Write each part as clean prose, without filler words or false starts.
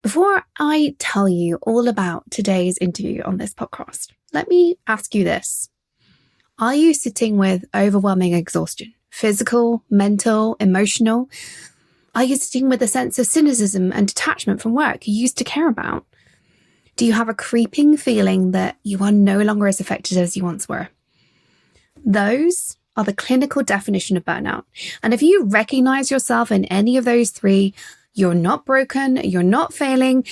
Before I tell you all about today's interview on this podcast, let me ask you this. Are you sitting with overwhelming exhaustion? Physical, mental, emotional? Are you sitting with a sense of cynicism and detachment from work you used to care about? Do you have a creeping feeling that you are no longer as effective as you once were? Those are the clinical definition of burnout. And if you recognize yourself in any of those three, you're not broken, you're not failing.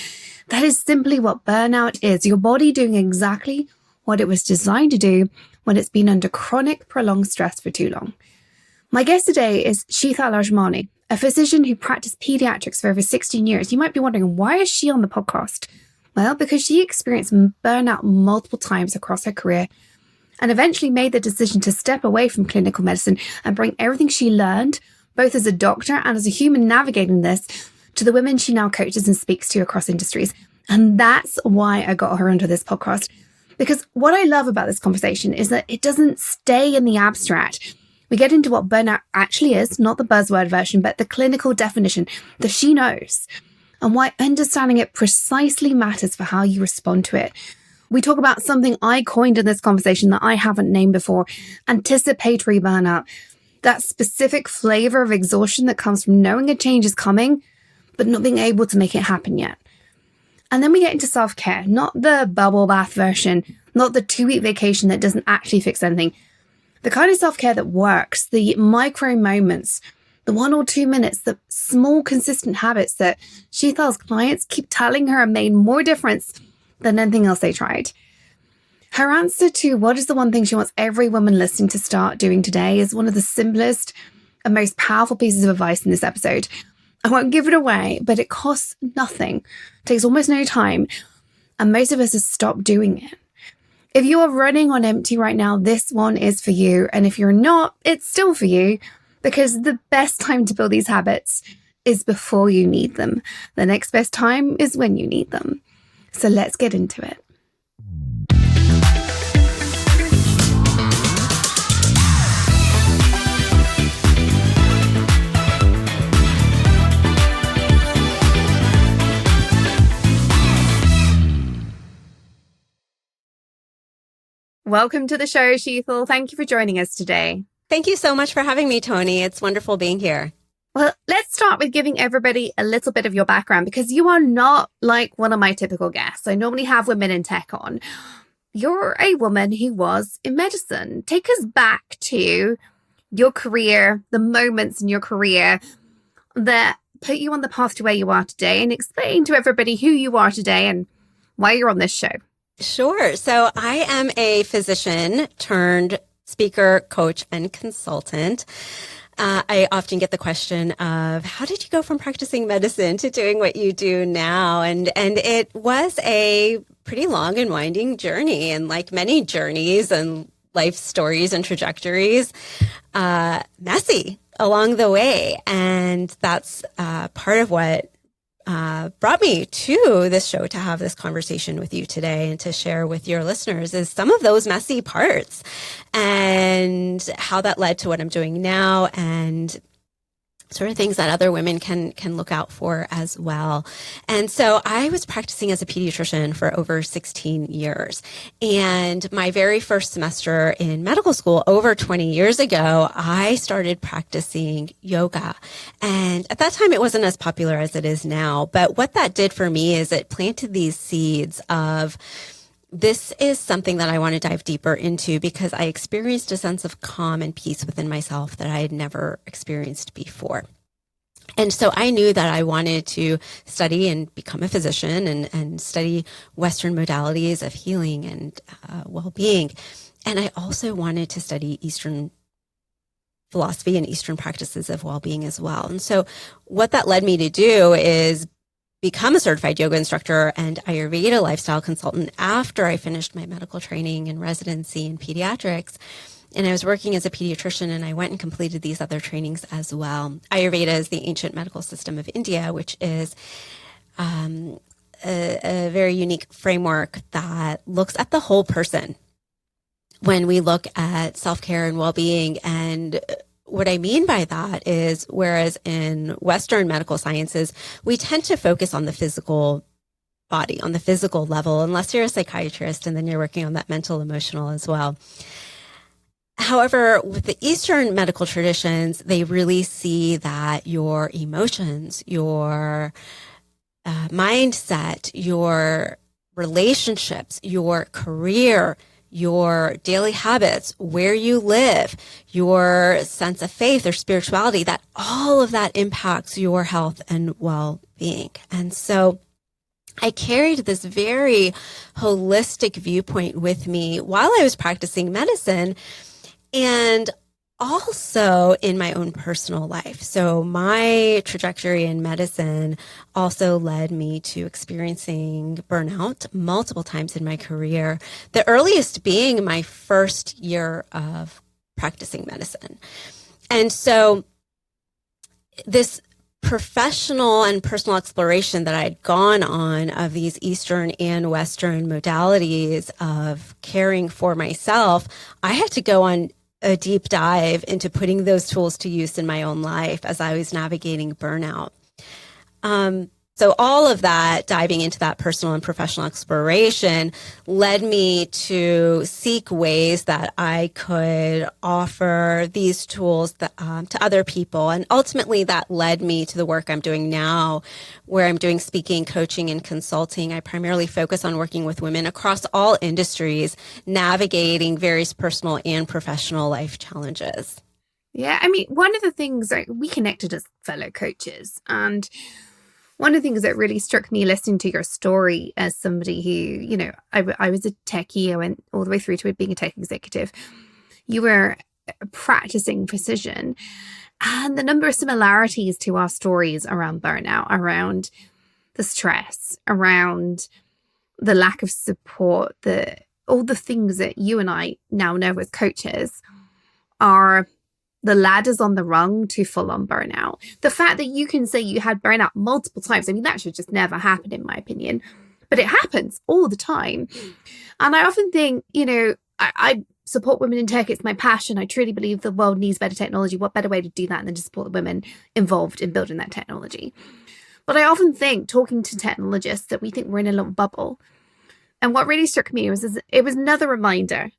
That is simply what burnout is. Your body doing exactly what it was designed to do when it's been under chronic, prolonged stress for too long. My guest today is Sheetal Ajmani, a physician who practiced pediatrics for over 16 years. You might be wondering, why is she on the podcast? Well, because she experienced burnout multiple times across her career and eventually made the decision to step away from clinical medicine and bring everything she learned, both as a doctor and as a human navigating this, to the women she now coaches and speaks to across industries. And that's why I got her onto this podcast. Because what I love about this conversation is that it doesn't stay in the abstract. We get into what burnout actually is, not the buzzword version, but the clinical definition that she knows, and why understanding it precisely matters for how you respond to it. We talk about something I coined in this conversation that I haven't named before, anticipatory burnout, that specific flavor of exhaustion that comes from knowing a change is coming, but not being able to make it happen yet. And then we get into self-care, not the bubble bath version, not the 2-week vacation that doesn't actually fix anything. The kind of self-care that works, the micro moments, the 1 or 2 minutes, the small consistent habits that Sheetal's clients keep telling her made more difference than anything else they tried. Her answer to what is the one thing she wants every woman listening to start doing today is one of the simplest and most powerful pieces of advice in this episode. I won't give it away, but it costs nothing, takes almost no time, and most of us have stopped doing it. If you are running on empty right now, this one is for you. And if you're not, it's still for you, because the best time to build these habits is before you need them. The next best time is when you need them. So let's get into it. Welcome to the show, Sheetal. Thank you for joining us today. Thank you so much for having me, Toni. It's wonderful being here. Well, let's start with giving everybody a little bit of your background, because you are not like one of my typical guests. I normally have women in tech on. You're a woman who was in medicine. Take us back to your career, the moments in your career that put you on the path to where you are today, and explain to everybody who you are today and why you're on this show. Sure. So I am a physician turned speaker, coach, and consultant. I often get the question of, how did you go from practicing medicine to doing what you do now? And it was a pretty long and winding journey. And like many journeys and life stories and trajectories, messy along the way. And that's part of what brought me to this show to have this conversation with you today and to share with your listeners is some of those messy parts and how that led to what I'm doing now and sort of things that other women can look out for as well. And so I was practicing as a pediatrician for over 16 years. And my very first semester in medical school over 20 years ago, I started practicing yoga. And at that time, it wasn't as popular as it is now. But what that did for me is it planted these seeds of, this is something that I want to dive deeper into because I experienced a sense of calm and peace within myself that I had never experienced before. And so I knew that I wanted to study and become a physician and study Western modalities of healing and well-being. And I also wanted to study Eastern philosophy and Eastern practices of well-being as well. And so what that led me to do is become a certified yoga instructor and Ayurveda lifestyle consultant after I finished my medical training and residency in pediatrics. And I was working as a pediatrician, and I went and completed these other trainings as well. Ayurveda is the ancient medical system of India, which is a very unique framework that looks at the whole person when we look at self-care and well-being. And what I mean by that is, whereas in Western medical sciences, we tend to focus on the physical body, on the physical level, unless you're a psychiatrist and then you're working on that mental, emotional as well. However, with the Eastern medical traditions, they really see that your emotions, your mindset, your relationships, your career, your daily habits, where you live, your sense of faith or spirituality, that all of that impacts your health and well-being. And so I carried this very holistic viewpoint with me while I was practicing medicine, and also in my own personal life. So my trajectory in medicine also led me to experiencing burnout multiple times in my career, the earliest being my first year of practicing medicine. And so this professional and personal exploration that I'd gone on of these Eastern and Western modalities of caring for myself, I had to go on a deep dive into putting those tools to use in my own life as I was navigating burnout. So all of that, diving into that personal and professional exploration, led me to seek ways that I could offer these tools to other people. And ultimately, that led me to the work I'm doing now, where I'm doing speaking, coaching, and consulting. I primarily focus on working with women across all industries, navigating various personal and professional life challenges. Yeah, I mean, one of the things, like, we connected as fellow coaches, and one of the things that really struck me listening to your story as somebody who, you know, I was a techie. I went all the way through to being a tech executive. You were practicing precision, and the number of similarities to our stories around burnout, around the stress, around the lack of support, all the things that you and I now know as coaches are the ladders on the rung to full-on burnout. The fact that you can say you had burnout multiple times, I mean, that should just never happen, in my opinion. But it happens all the time. And I often think, you know, I support women in tech. It's my passion. I truly believe the world needs better technology. What better way to do that than to support the women involved in building that technology? But I often think, talking to technologists, that we think we're in a little bubble. And what really struck me was it was another reminder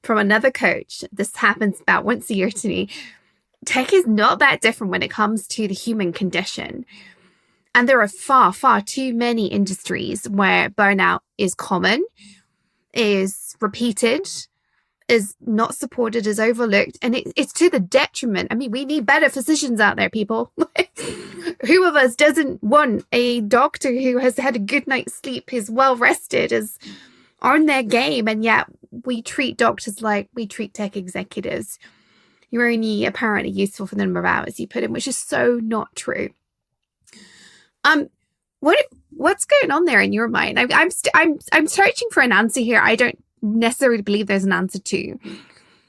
from another coach. This happens about once a year to me. Tech is not that different when it comes to the human condition. And there are far, far too many industries where burnout is common, is repeated, is not supported, is overlooked, and it's to the detriment. I mean, we need better physicians out there, people. Who of us doesn't want a doctor who has had a good night's sleep, is well rested, is on their game? And yet we treat doctors like we treat tech executives. You're only apparently useful for the number of hours you put in, which is so not true. What's going on there in your mind? I'm searching for an answer here. I don't necessarily believe there's an answer to.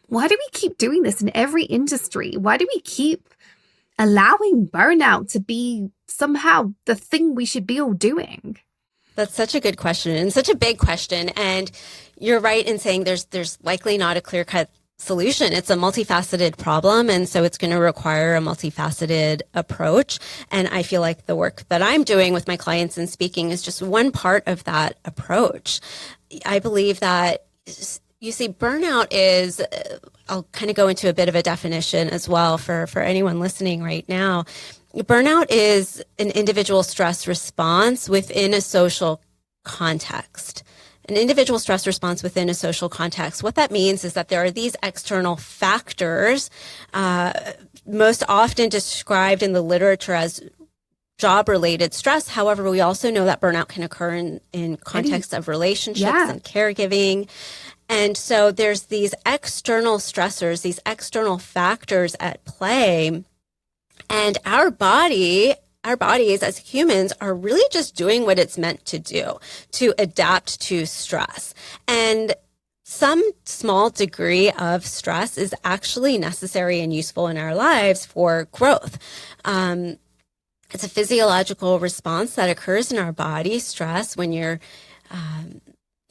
Why do we keep doing this in every industry? Why do we keep allowing burnout to be somehow the thing we should be all doing? That's such a good question, and such a big question. And you're right in saying there's likely not a clear-cut solution. It's a multifaceted problem, and so it's going to require a multifaceted approach. And I feel like the work that I'm doing with my clients and speaking is just one part of that approach. I believe that, you see, burnout is, I'll kind of go into a bit of a definition as well for anyone listening right now. Burnout is an individual stress response within a social context. An individual stress response within a social context. What that means is that there are these external factors, most often described in the literature as job-related stress. However, we also know that burnout can occur in contexts of relationships and caregiving. And so there's these external stressors, these external factors at play. And our bodies as humans are really just doing what it's meant to do, to adapt to stress. And some small degree of stress is actually necessary and useful in our lives for growth. It's a physiological response that occurs in our body, stress, when your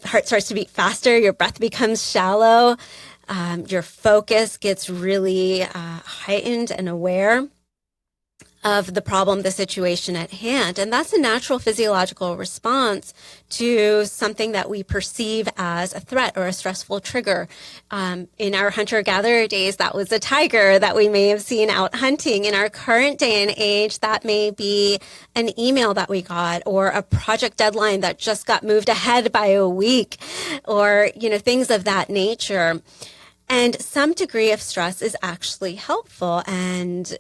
heart starts to beat faster, your breath becomes shallow. Your focus gets really heightened and aware of the problem, the situation at hand. And that's a natural physiological response to something that we perceive as a threat or a stressful trigger. In our hunter-gatherer days, that was a tiger that we may have seen out hunting. In our current day and age, that may be an email that we got, or a project deadline that just got moved ahead by a week, or, things of that nature. And some degree of stress is actually helpful, and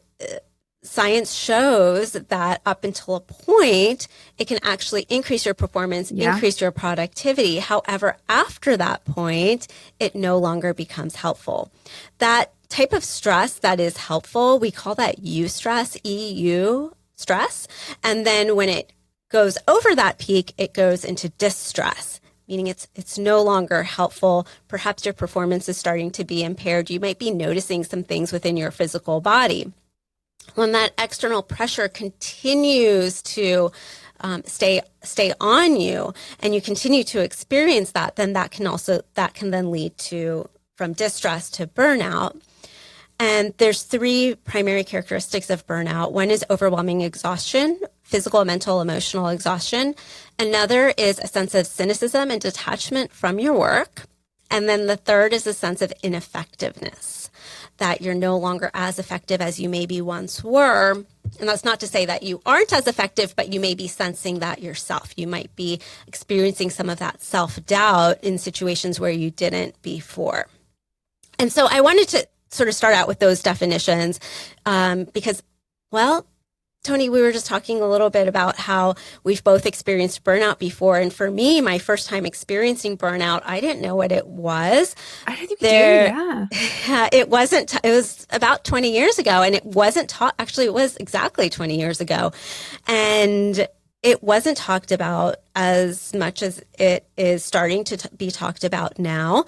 science shows that up until a point, it can actually increase your performance, increase your productivity. However, after that point, it no longer becomes helpful. That type of stress that is helpful, we call that eustress, EU stress. And then when it goes over that peak, it goes into distress, meaning it's no longer helpful. Perhaps your performance is starting to be impaired. You might be noticing some things within your physical body. When that external pressure continues to stay on you, and you continue to experience that, then that can then lead to from distress to burnout. And there's three primary characteristics of burnout. One is overwhelming exhaustion, physical, mental, emotional exhaustion. Another is a sense of cynicism and detachment from your work. And then the third is a sense of ineffectiveness, that you're no longer as effective as you maybe once were. And that's not to say that you aren't as effective, but you may be sensing that yourself. You might be experiencing some of that self-doubt in situations where you didn't before. And so I wanted to sort of start out with those definitions because, well, Toni, we were just talking a little bit about how we've both experienced burnout before. And for me, my first time experiencing burnout, I didn't know what it was. I don't think we do, yeah. It wasn't, it was about 20 years ago, and it wasn't taught, actually, it was exactly 20 years ago. And it wasn't talked about as much as it is starting to be talked about now.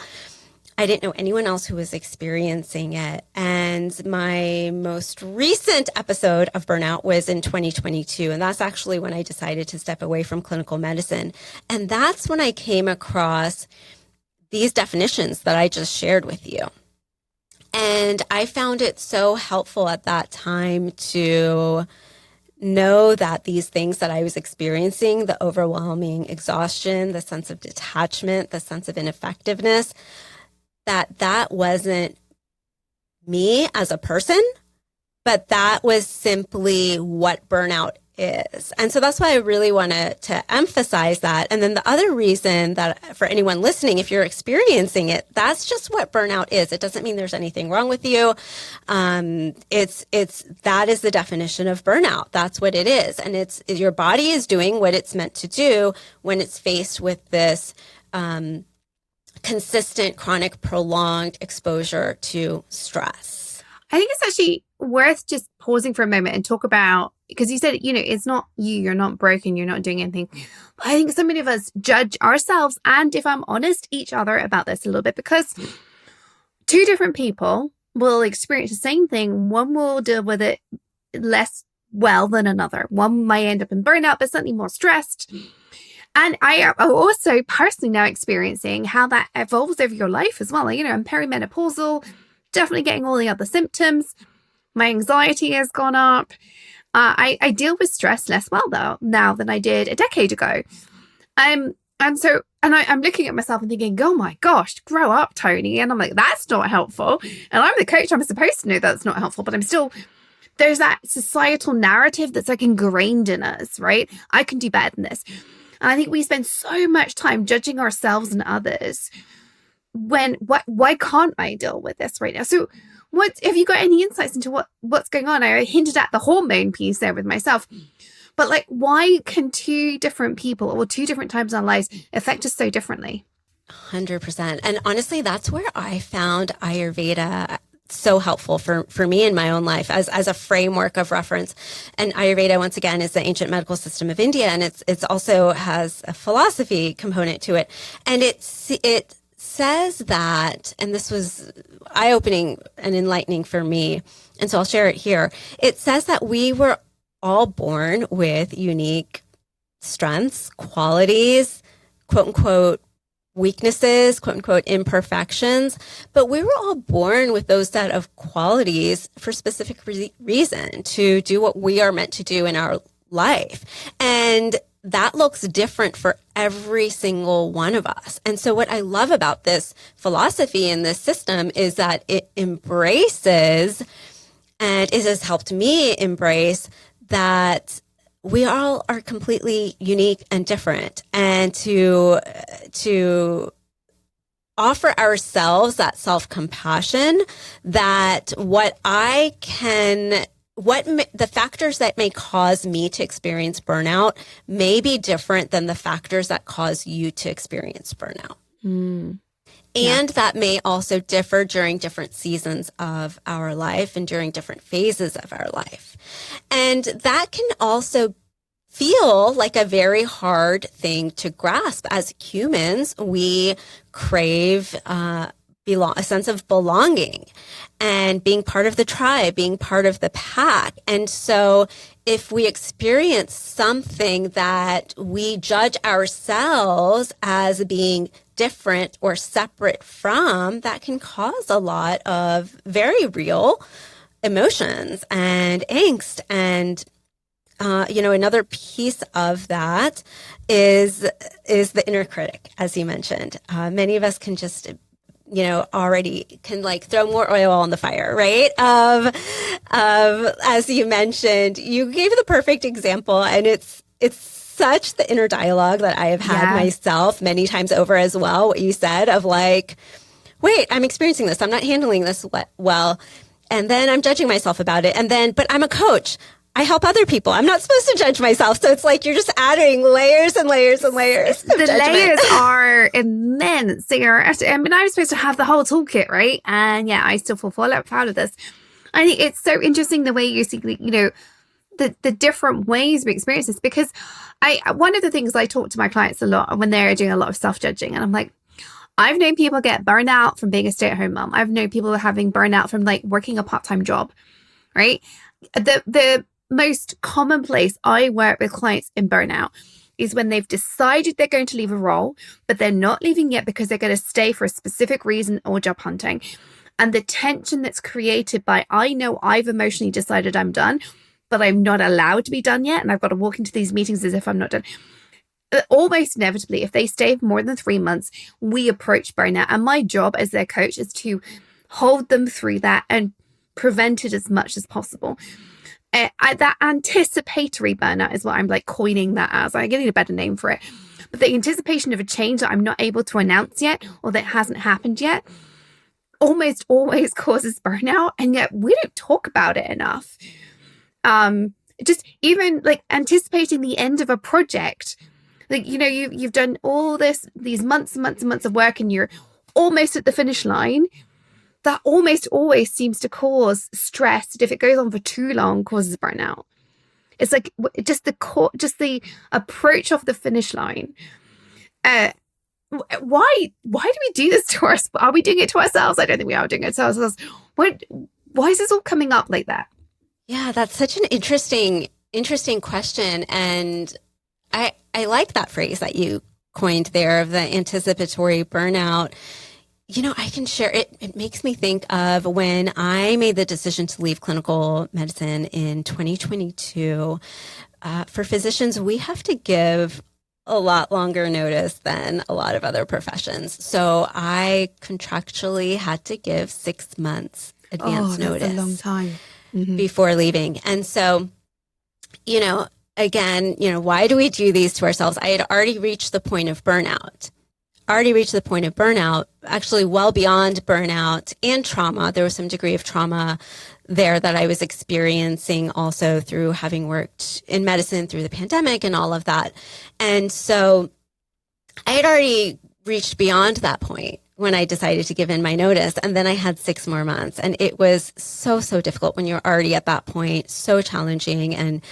I didn't know anyone else who was experiencing it. And my most recent episode of burnout was in 2022. And that's actually when I decided to step away from clinical medicine. And that's when I came across these definitions that I just shared with you. And I found it so helpful at that time to know that these things that I was experiencing, the overwhelming exhaustion, the sense of detachment, the sense of ineffectiveness, that wasn't me as a person, but that was simply what burnout is. And so that's why I really want to emphasize that. And then the other reason that for anyone listening, if you're experiencing it, that's just what burnout is. It doesn't mean there's anything wrong with you. That is the definition of burnout. That's what it is. And it's your body is doing what it's meant to do when it's faced with this, consistent, chronic, prolonged exposure to stress. I think it's actually worth just pausing for a moment and talk about, because you said, it's not you're not broken, you're not doing anything. But I think so many of us judge ourselves and, if I'm honest, each other about this a little bit, because two different people will experience the same thing. One will deal with it less well than another. One might end up in burnout, but certainly more stressed. And I am also personally now experiencing how that evolves over your life as well. I'm perimenopausal, definitely getting all the other symptoms. My anxiety has gone up. I deal with stress less well though now than I did a decade ago. I'm looking at myself and thinking, oh my gosh, grow up, Toni. And I'm like, that's not helpful. And I'm the coach. I'm supposed to know that's not helpful, but there's that societal narrative that's like ingrained in us, right? I can do better than this. And I think we spend so much time judging ourselves and others why can't I deal with this right now? So have you got any insights into what's going on? I hinted at the hormone piece there with myself, but why can two different people or two different times in our lives affect us so differently? 100%. And honestly, that's where I found Ayurveda so helpful for me in my own life as a framework of reference. And Ayurveda, once again, is the ancient medical system of India, and it's also has a philosophy component to it. And it says that, and this was eye-opening and enlightening for me, and so I'll share it here. It says that we were all born with unique strengths, qualities, quote unquote, weaknesses, quote unquote, imperfections, but we were all born with those set of qualities for specific reason to do what we are meant to do in our life. And that looks different for every single one of us. And so what I love about this philosophy and this system is that it embraces, and it has helped me embrace, that we all are completely unique and different, and to offer ourselves that self-compassion, that the factors that may cause me to experience burnout may be different than the factors that cause you to experience burnout. And that may also differ during different seasons of our life and during different phases of our life. And that can also feel like a very hard thing to grasp. As humans, we crave a sense of belonging and being part of the tribe, being part of the pack. And so if we experience something that we judge ourselves as being different or separate from, that can cause a lot of very real emotions and angst. And another piece of that is the inner critic, as you mentioned. Many of us can just already can like throw more oil on the fire, right? Of as you mentioned, you gave the perfect example, and it's such the inner dialogue that I have had myself many times over as well. What you said of like, wait, I'm experiencing this, I'm not handling this well, and then I'm judging myself about it, but I'm a coach. I help other people. I'm not supposed to judge myself. So it's like you're just adding layers and layers and layers. The layers are immense. I mean, I'm supposed to have the whole toolkit, right? And I still fall out of this. I think it's so interesting the way you see, the different ways we experience this, because one of the things I talk to my clients a lot when they're doing a lot of self-judging, and I'm like, I've known people get burnout from being a stay-at-home mom. I've known people having burnout from like working a part-time job, right? The most common place I work with clients in burnout is when they've decided they're going to leave a role, but they're not leaving yet because they're going to stay for a specific reason or job hunting. And the tension that's created by, I know I've emotionally decided I'm done, but I'm not allowed to be done yet. And I've got to walk into these meetings as if I'm not done. Almost inevitably, if they stay for more than 3 months, we approach burnout. And my job as their coach is to hold them through that and prevent it as much as possible. That anticipatory burnout is what I'm like coining that as. I'm getting a better name for it. But the anticipation of a change that I'm not able to announce yet, or that hasn't happened yet, almost always causes burnout. And yet we don't talk about it enough. Just even like anticipating the end of a project. Like, you've done all these months and months and months of work, and you're almost at the finish line. That almost always seems to cause stress. If it goes on for too long, causes burnout. It's like just the approach of the finish line. Why do we do this to us? Are we doing it to ourselves? I don't think we are doing it to ourselves. Why is this all coming up like that? Yeah, that's such an interesting question, and I like that phrase that you coined there of the anticipatory burnout. I can share it. It makes me think of when I made the decision to leave clinical medicine in 2022. For physicians, we have to give a lot longer notice than a lot of other professions. So I contractually had to give 6 months advance notice. That's a long time. Mm-hmm. Before leaving. And so, again, why do we do these to ourselves? I had already reached the point of burnout. Actually well beyond burnout and trauma. There was some degree of trauma there that I was experiencing also through having worked in medicine through the pandemic and all of that. And so I had already reached beyond that point when I decided to give in my notice. And then I had 6 more months, and it was so difficult when you're already at that point, so challenging. And,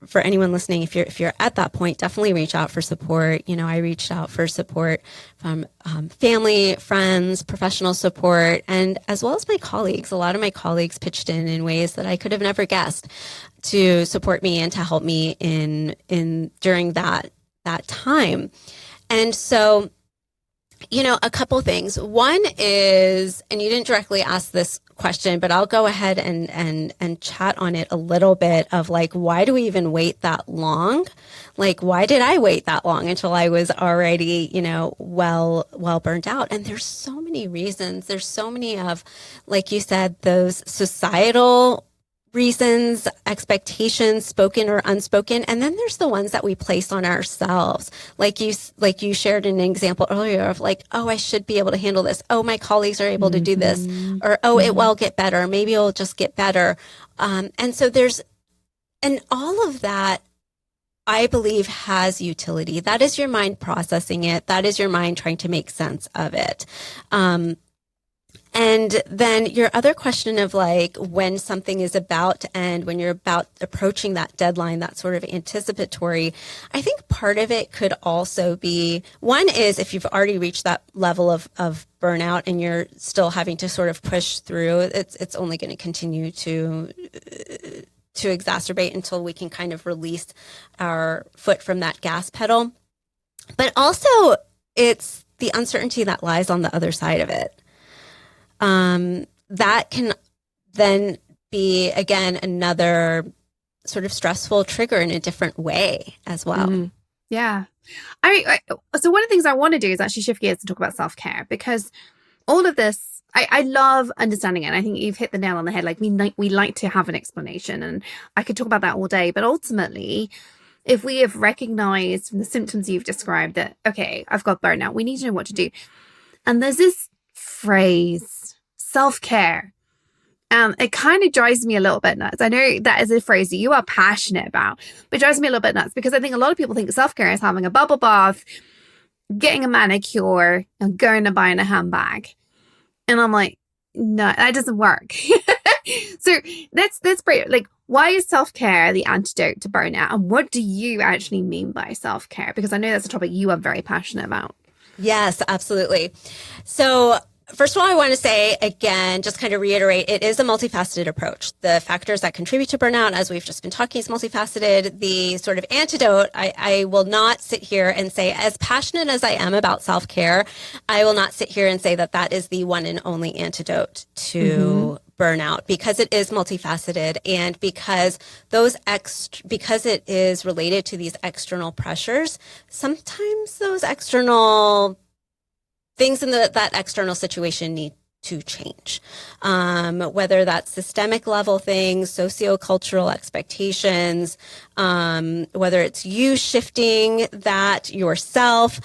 for anyone listening, if you're at that point, definitely reach out for support. I reached out for support from family, friends, professional support, and as well as my colleagues. A lot of my colleagues pitched in ways that I could have never guessed to support me and to help me in during that time. And so, a couple things. One is, and you didn't directly ask this question, but I'll go ahead and chat on it a little bit of like, why do we even wait that long? Like, why did I wait that long until I was already, well burnt out? And there's so many reasons. There's so many of, like you said, those societal reasons, expectations, spoken or unspoken, and then there's the ones that we place on ourselves. Like you shared an example earlier of like, oh, I should be able to handle this. Oh, my colleagues are able to do this, or oh, it will get better. Maybe it'll just get better. And so and all of that, I believe, has utility. That is your mind processing it. That is your mind trying to make sense of it. And then your other question of like when something is about to end, when you're about approaching that deadline, that sort of anticipatory, I think part of it could also be, one is if you've already reached that level of burnout and you're still having to sort of push through, it's only going to continue to exacerbate until we can kind of release our foot from that gas pedal. But also it's the uncertainty that lies on the other side of it. That can then be, again, another sort of stressful trigger in a different way as well. Mm-hmm. Yeah. So one of the things I want to do is actually shift gears and talk about self-care, because all of this, I love understanding it. And I think you've hit the nail on the head. Like we like to have an explanation, and I could talk about that all day. But ultimately, if we have recognized from the symptoms you've described that, okay, I've got burnout, we need to know what to do. And there's this phrase, self-care. It kind of drives me a little bit nuts. I know that is a phrase that you are passionate about, but it drives me a little bit nuts because I think a lot of people think self-care is having a bubble bath, getting a manicure, and going and buying a handbag. And I'm like, no, that doesn't work. So that's great. Like, why is self-care the antidote to burnout? And what do you actually mean by self-care? Because I know that's a topic you are very passionate about. Yes, absolutely. So first of all, I want to say, again, just kind of reiterate, it is a multifaceted approach. The factors that contribute to burnout, as we've just been talking, is multifaceted. The sort of antidote, I will not sit here and say, as passionate as I am about self-care, I will not sit here and say that that is the one and only antidote to burnout, because it is multifaceted, and because because it is related to these external pressures, sometimes those external things in that external situation need to change, whether that's systemic level things, sociocultural expectations, whether it's you shifting that yourself.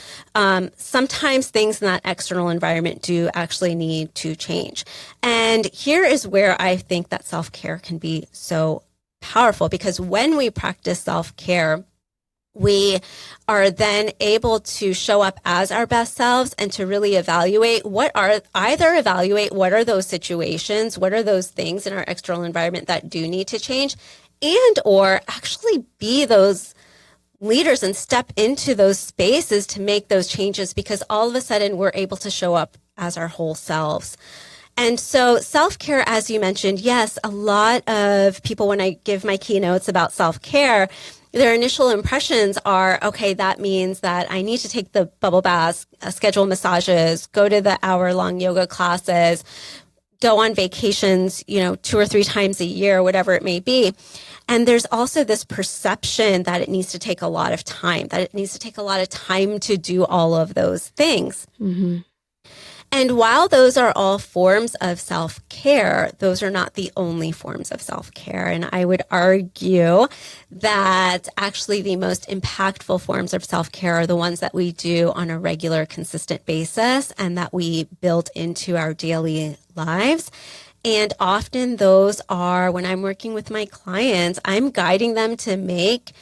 Sometimes things in that external environment do actually need to change. And here is where I think that self-care can be so powerful, because when we practice self-care, we are then able to show up as our best selves and to really evaluate what are those situations, what are those things in our external environment that do need to change, and or actually be those leaders and step into those spaces to make those changes, because all of a sudden we're able to show up as our whole selves. And so self-care, as you mentioned, yes, a lot of people, when I give my keynotes about self-care, their initial impressions are, okay, that means that I need to take the bubble baths, schedule massages, go to the hour-long yoga classes, go on vacations, 2 or 3 times a year, whatever it may be. And there's also this perception that it needs to take a lot of time, to do all of those things. Mm-hmm. And while those are all forms of self-care, those are not the only forms of self-care. And I would argue that actually the most impactful forms of self-care are the ones that we do on a regular, consistent basis and that we build into our daily lives. And often those are, when I'm working with my clients, I'm guiding them to make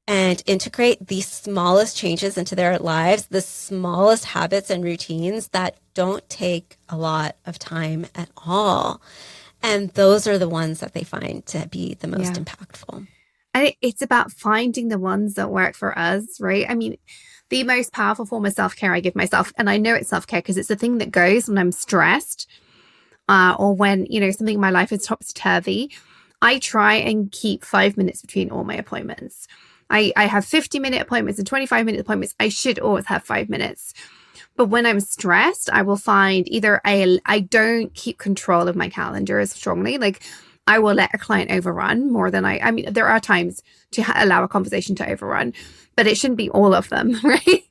and integrate the smallest changes into their lives, the smallest habits and routines that don't take a lot of time at all. And those are the ones that they find to be the most impactful. And it's about finding the ones that work for us, right? I mean, the most powerful form of self-care I give myself, and I know it's self-care because it's the thing that goes when I'm stressed or when, something in my life is topsy-turvy. I try and keep 5 minutes between all my appointments. I have 50-minute appointments and 25-minute appointments. I should always have 5 minutes. But when I'm stressed, I will find either I don't keep control of my calendar as strongly. Like I will let a client overrun more than I mean, there are times to allow a conversation to overrun, but it shouldn't be all of them, right?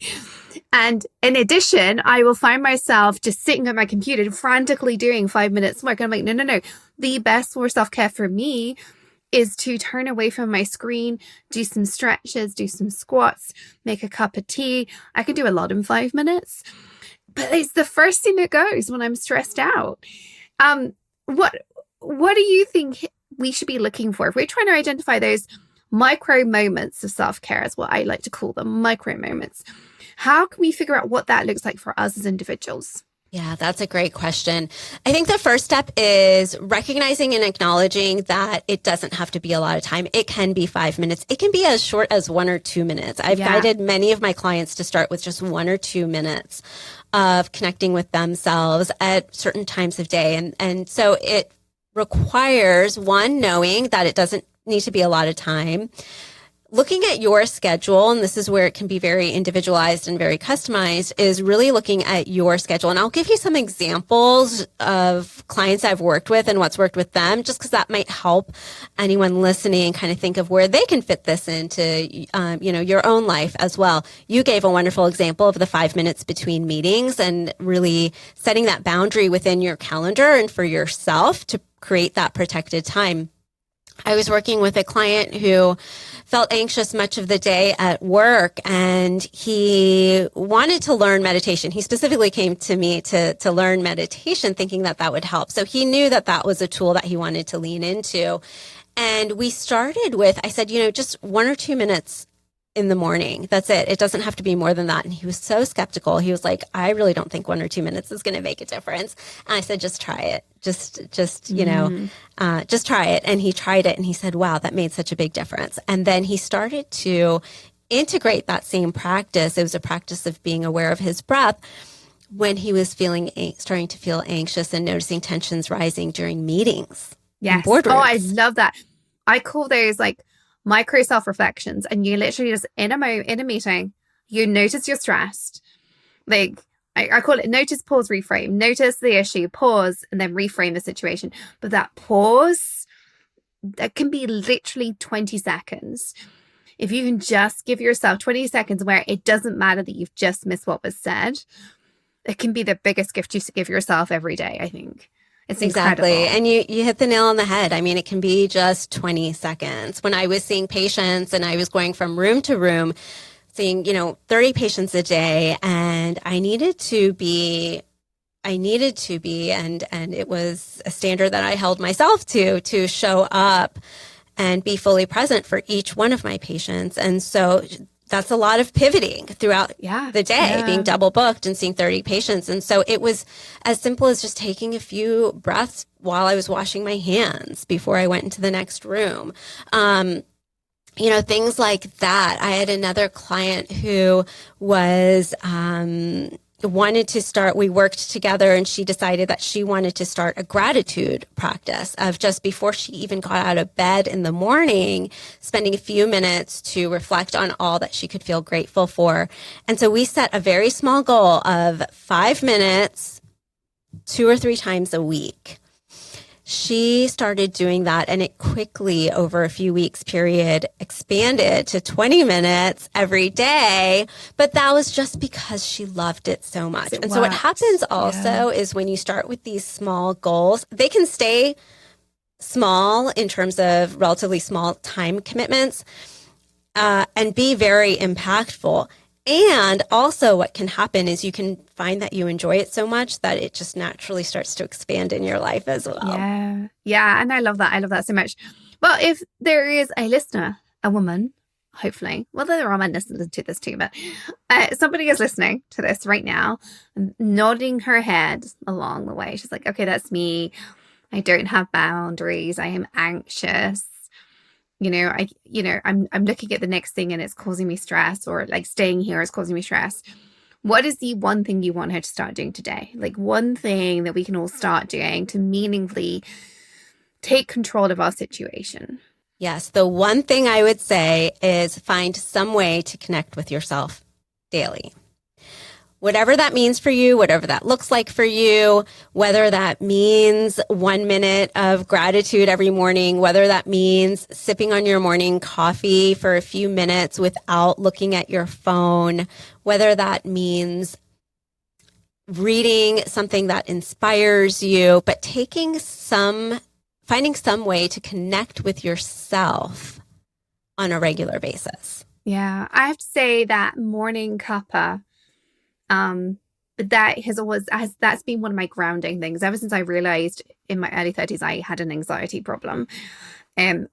And in addition, I will find myself just sitting at my computer frantically doing 5 minutes work. And I'm like, no. The best for self-care for me is to turn away from my screen, do some stretches, do some squats, make a cup of tea. I can do a lot in 5 minutes, but it's the first thing that goes when I'm stressed out. What do you think we should be looking for if we're trying to identify those micro moments of self-care, is what I like to call them, micro moments? How can we figure out what that looks like for us as individuals? Yeah, that's a great question. I think the first step is recognizing and acknowledging that it doesn't have to be a lot of time. It can be 5 minutes. It can be as short as 1 or 2 minutes. I've guided many of my clients to start with just 1 or 2 minutes of connecting with themselves at certain times of day. And so it requires, one, knowing that it doesn't need to be a lot of time. Looking at your schedule, and this is where it can be very individualized and very customized, is really looking at your schedule. And I'll give you some examples of clients I've worked with and what's worked with them, just because that might help anyone listening kind of think of where they can fit this into, your own life as well. You gave a wonderful example of the 5 minutes between meetings and really setting that boundary within your calendar and for yourself to create that protected time. I was working with a client who felt anxious much of the day at work, and he wanted to learn meditation. He specifically came to me to learn meditation, thinking that that would help. So he knew that that was a tool that he wanted to lean into. And we started with, I said, just 1 or 2 minutes in the morning. That's it. It doesn't have to be more than that. And he was so skeptical. He was like, I really don't think 1 or 2 minutes is going to make a difference. And I said, just try it. Just try it. And he tried it and he said, wow, that made such a big difference. And then he started to integrate that same practice. It was a practice of being aware of his breath when he was starting to feel anxious and noticing tensions rising during meetings. Yes. Oh, I love that. I call those like micro self-reflections, and you literally just in a meeting, you notice you're stressed. Like I call it notice, pause, reframe. Notice the issue, pause, and then reframe the situation. But that pause, that can be literally 20 seconds. If you can just give yourself 20 seconds where it doesn't matter that you've just missed what was said, it can be the biggest gift you give yourself every day, I think. It's exactly. incredible. And you hit the nail on the head. I mean, it can be just 20 seconds. When I was seeing patients and I was going from room to room, seeing, 30 patients a day, and I needed to be, and it was a standard that I held myself to show up and be fully present for each one of my patients. And so that's a lot of pivoting throughout the day, being double booked and seeing 30 patients. And so it was as simple as just taking a few breaths while I was washing my hands before I went into the next room. Things like that. I had another client who was, wanted to start, we worked together, and she decided that she wanted to start a gratitude practice of just before she even got out of bed in the morning, spending a few minutes to reflect on all that she could feel grateful for. And so we set a very small goal of 5 minutes, 2 or 3 times a week. She started doing that, and it quickly, over a few weeks period, expanded to 20 minutes every day. But that was just because she loved it so much. And so what happens also is when you start with these small goals, they can stay small in terms of relatively small time commitments, and be very impactful. And also what can happen is you can find that you enjoy it so much that it just naturally starts to expand in your life as well. Yeah. And I love that. I love that so much. Well, if there is a listener, a woman, hopefully, well, there are men listening to this too, but somebody is listening to this right now, nodding her head along the way. She's like, okay, that's me. I don't have boundaries. I am anxious. I'm looking at the next thing and it's causing me stress, or like staying here is causing me stress. What is the one thing you want her to start doing today? Like one thing that we can all start doing to meaningfully take control of our situation. Yes. The one thing I would say is find some way to connect with yourself daily. Whatever that means for you, whatever that looks like for you, whether that means 1 minute of gratitude every morning, whether that means sipping on your morning coffee for a few minutes without looking at your phone, whether that means reading something that inspires you, but finding some way to connect with yourself on a regular basis. Yeah, I have to say that morning cuppa, that that's been one of my grounding things ever since I realized in my early 30s I had an anxiety problem.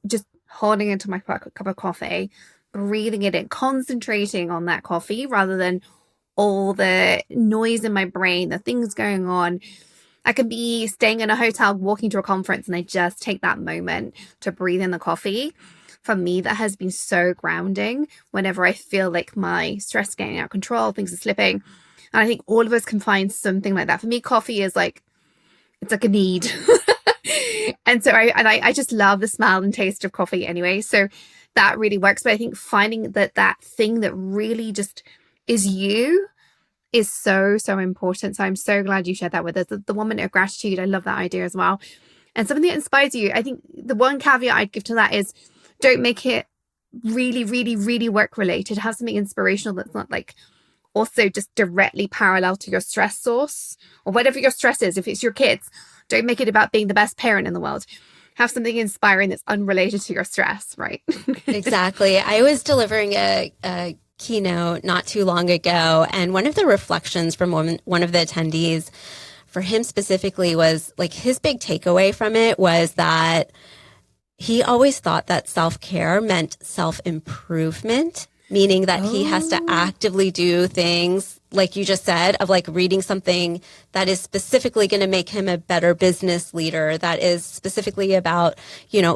Just holding into my cup of coffee, breathing it in, concentrating on that coffee rather than all the noise in my brain, the things going on. I could be staying in a hotel, walking to a conference, and I just take that moment to breathe in the coffee. For me, that has been so grounding whenever I feel like my stress is getting out of control, things are slipping. And I think all of us can find something like that. For me, coffee is like, it's like a need. And so I just love the smell and taste of coffee anyway. So that really works. But I think finding that thing that really just is you is so, so important. So I'm so glad you shared that with us. The 1 minute of gratitude, I love that idea as well. And something that inspires you. I think the one caveat I'd give to that is don't make it really, really, really work related. Have something inspirational that's not like also just directly parallel to your stress source or whatever your stress is. If it's your kids, don't make it about being the best parent in the world. Have something inspiring that's unrelated to your stress, right? Exactly. I was delivering a keynote not too long ago, and one of the reflections from one of the attendees for him specifically was like his big takeaway from it was that he always thought that self-care meant self-improvement, meaning that he has to actively do things like you just said, of like reading something that is specifically going to make him a better business leader, that is specifically about,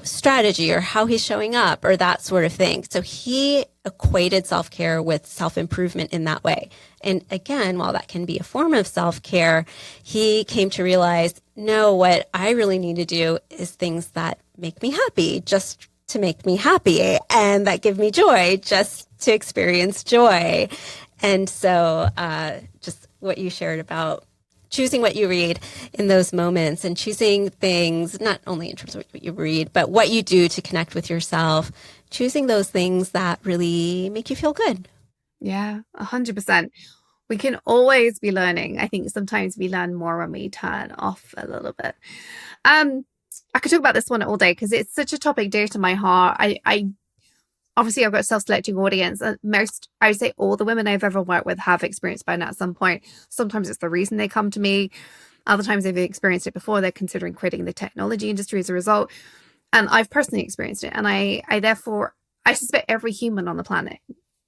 strategy or how he's showing up or that sort of thing. So he equated self-care with self-improvement in that way. And again, while that can be a form of self-care, he came to realize, no, what I really need to do is things that make me happy, just to make me happy, and that give me joy, just to experience joy. And so just what you shared about choosing what you read in those moments and choosing things, not only in terms of what you read, but what you do to connect with yourself, choosing those things that really make you feel good. Yeah, 100%. We can always be learning. I think sometimes we learn more when we turn off a little bit. I could talk about this one all day because it's such a topic dear to my heart. I obviously I've got a self-selecting audience. I would say all the women I've ever worked with have experienced burnout at some point. Sometimes it's the reason they come to me. Other times they've experienced it before. They're considering quitting the technology industry as a result. And I've personally experienced it. And I therefore, I suspect every human on the planet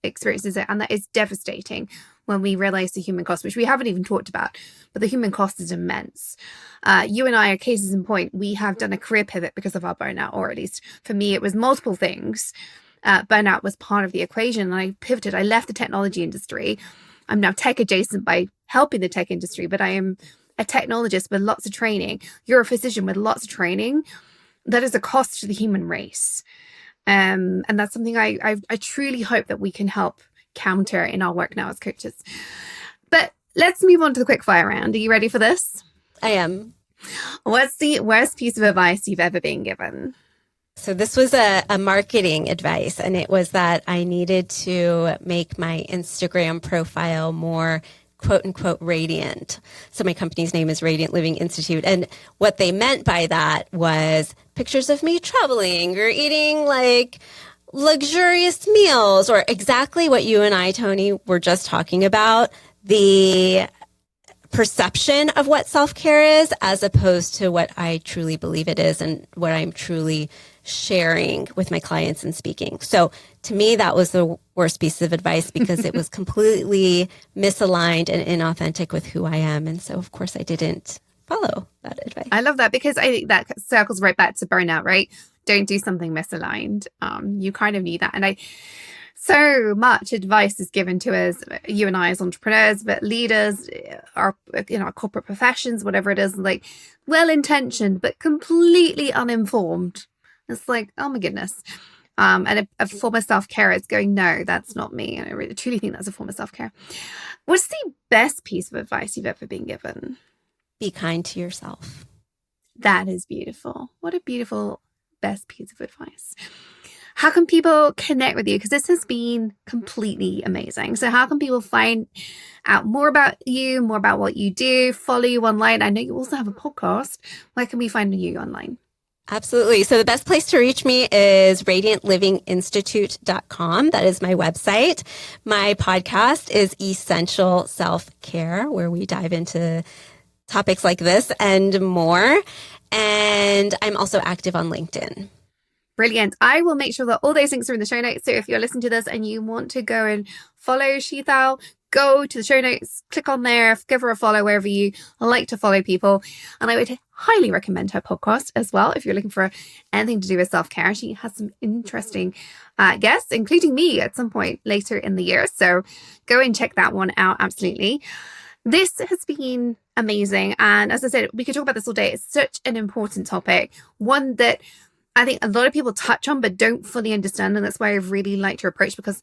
experiences it. And that is devastating when we realize the human cost, which we haven't even talked about, but the human cost is immense. You and I are cases in point. We have done a career pivot because of our burnout, or at least for me, it was multiple things. Burnout was part of the equation, and I pivoted. I left the technology industry. I'm now tech adjacent by helping the tech industry, but I am a technologist with lots of training. You're a physician with lots of training. That is a cost to the human race. And that's something I truly hope that we can help counter in our work now as coaches. But let's move on to the quickfire round. Are you ready for this? I am. What's the worst piece of advice you've ever been given? So this was a marketing advice, and it was that I needed to make my Instagram profile more quote unquote radiant. So my company's name is Radiant Living Institute. And what they meant by that was pictures of me traveling or eating like luxurious meals, or exactly what you and I, Toni, were just talking about, the perception of what self-care is as opposed to what I truly believe it is and what I'm truly sharing with my clients and speaking. So to me, that was the worst piece of advice because it was completely misaligned and inauthentic with who I am. And so, of course, I didn't follow that advice. I love that because I think that circles right back to burnout, right? Don't do something misaligned. You kind of need that. And so much advice is given to us, you and I as entrepreneurs, but leaders, our corporate professions, whatever it is, like well-intentioned, but completely uninformed. It's like, oh my goodness. And a form of self-care is going, no, that's not me. And I really truly think that's a form of self-care. What's the best piece of advice you've ever been given? Be kind to yourself. That is beautiful. What a beautiful best piece of advice. How can people connect with you? Because this has been completely amazing. So how can people find out more about you, more about what you do, follow you online? I know you also have a podcast. Where can we find you online? Absolutely. So the best place to reach me is radiantlivinginstitute.com. That is my website. My podcast is Essential Self-Care, where we dive into topics like this and more. And I'm also active on LinkedIn. Brilliant. I will make sure that all those links are in the show notes. So if you're listening to this and you want to go and follow Sheetal, go to the show notes, click on there, give her a follow wherever you like to follow people. And I would highly recommend her podcast as well if you're looking for anything to do with self-care. She has some interesting guests, including me at some point later in the year. So go and check that one out. Absolutely. This has been amazing. And as I said, we could talk about this all day. It's such an important topic, one that I think a lot of people touch on but don't fully understand. And that's why I really liked your approach, because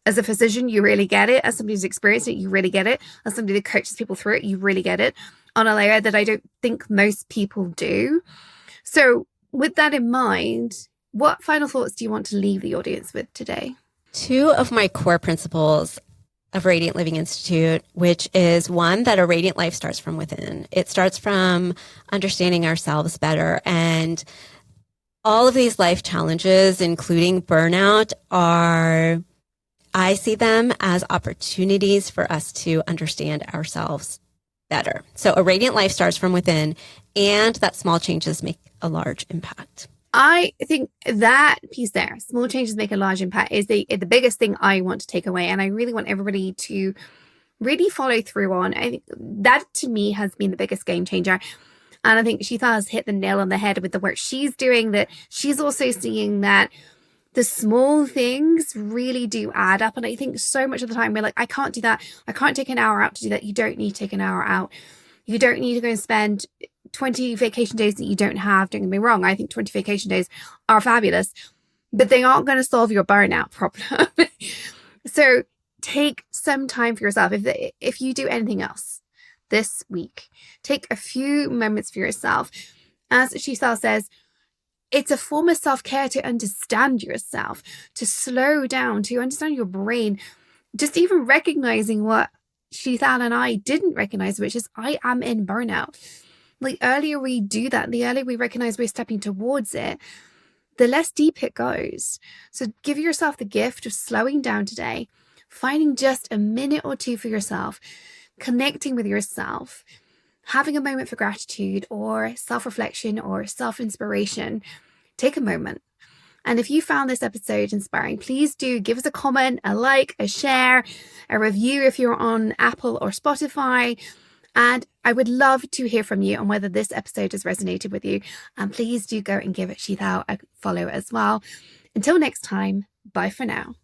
as a physician, you really get it. As somebody who's experienced it, you really get it. As somebody that coaches people through it, you really get it on a layer that I don't think most people do. So with that in mind, what final thoughts do you want to leave the audience with today? Two of my core principles of Radiant Living Institute, which is one, that a radiant life starts from within. It starts from understanding ourselves better. And all of these life challenges, including burnout, I see them as opportunities for us to understand ourselves better. So a radiant life starts from within, and that small changes make a large impact. I think that piece there, small changes make a large impact, is the biggest thing I want to take away. And I really want everybody to really follow through on. I think that to me has been the biggest game changer. And I think Sheetal has hit the nail on the head with the work she's doing, that she's also seeing that the small things really do add up. And I think so much of the time we're like, I can't do that. I can't take an hour out to do that. You don't need to take an hour out. You don't need to go and spend 20 vacation days that you don't have. Don't get me wrong. I think 20 vacation days are fabulous, but they aren't going to solve your burnout problem. So take some time for yourself. If you do anything else this week, take a few moments for yourself. As Sheetal says, it's a form of self-care to understand yourself, to slow down, to understand your brain, just even recognizing what Sheetal and I didn't recognize, which is I am in burnout. The earlier we do that, the earlier we recognize we're stepping towards it, the less deep it goes. So give yourself the gift of slowing down today, finding just a minute or two for yourself, connecting with yourself, having a moment for gratitude or self-reflection or self-inspiration. Take a moment. And if you found this episode inspiring, please do give us a comment, a like, a share, a review if you're on Apple or Spotify. And I would love to hear from you on whether this episode has resonated with you. And please do go and give Sheetal a follow as well. Until next time, bye for now.